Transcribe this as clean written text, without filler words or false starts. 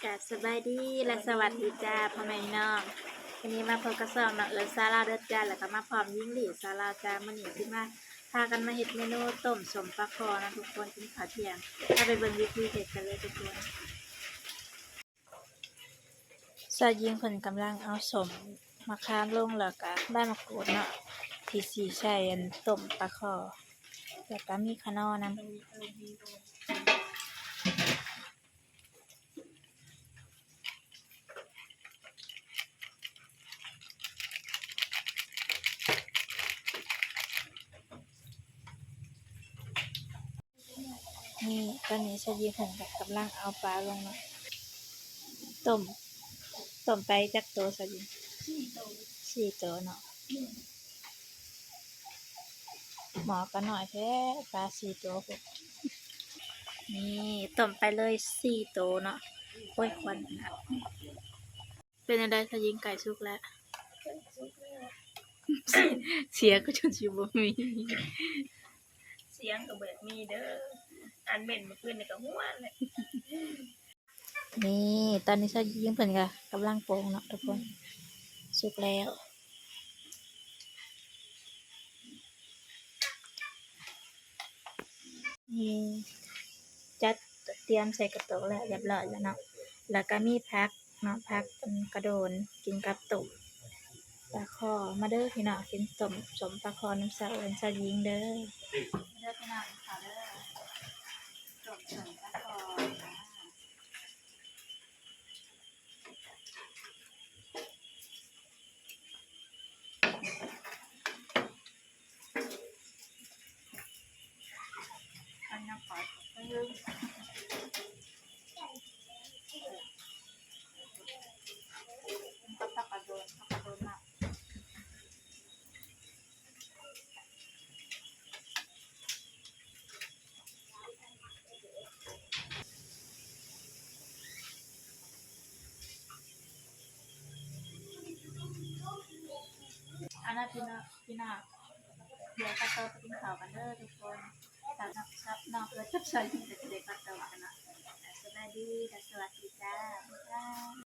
กะสบายดีและสวัสดีจ้าพ่อแม่พี่น้องวันนี้มาพบกับซองน้องเอิญซาลาเด้อจ้าแล้วก็มาพร้อมยิ่งหลีซาลาจ้ามื้อนี้สิมาพากันมาเฮ็ดเมนูต้มสมปลาคอนะทุกคนกินข้าวเที่ยงถ้าไปเบิ่งวิธีเฮ็ดกันเลยทุกคนซายิงเพิ่นกำลังเอาสมมะขามลงแล้วก็ใบมะกรูดเนาะที่สิใช้อันต้มปลาคอแล้วก็มีคะน้อนำ นี่ตอนนี้ชายีผมกับกำลังเอาปลาลงเนาะต้มต้มไปจักโตชายี4 โตเนาะหมอก็หน่อยแท้ปลา4 โตพวกนี่ต้มไปเลย4 โตเนาะโอ้ยควันนะเป็นอะไรชายิงไก่สุกแล้ว เสียก็จนสิบ่มี เสียงก็แบบมีเด้ออันเม่นเมื่อคืนนี่ก็หัวเลย นี่ตอนนี้ชายิงเพิ่นก็กำลังโปรงเนาะทุกคนสุกแล้วนี่จัดเตรียมใส่กระโตกแล้วเรียบร้อยแล้วเนาะแล้วก็มีผักเนาะผักกระโดนกินกับตุ่มปลาคอมาเด้อพี่น้องกินต้มสมปลาคอน้ำซาเอิ้นซายิงเด้อเด้อพี่น้องค่ะเด้อต้มสมปลาคออันน้ำปลาเพิ่มผักกระโดนมากอันนั้นพี่น้องเดี๋ยวกระโตไปกินข้าวกันเด้อทุกคนสาวนักซับน้องเอิร์ธชอบใช้ที่จะได้กระโตกันนะสวัสดีจ้า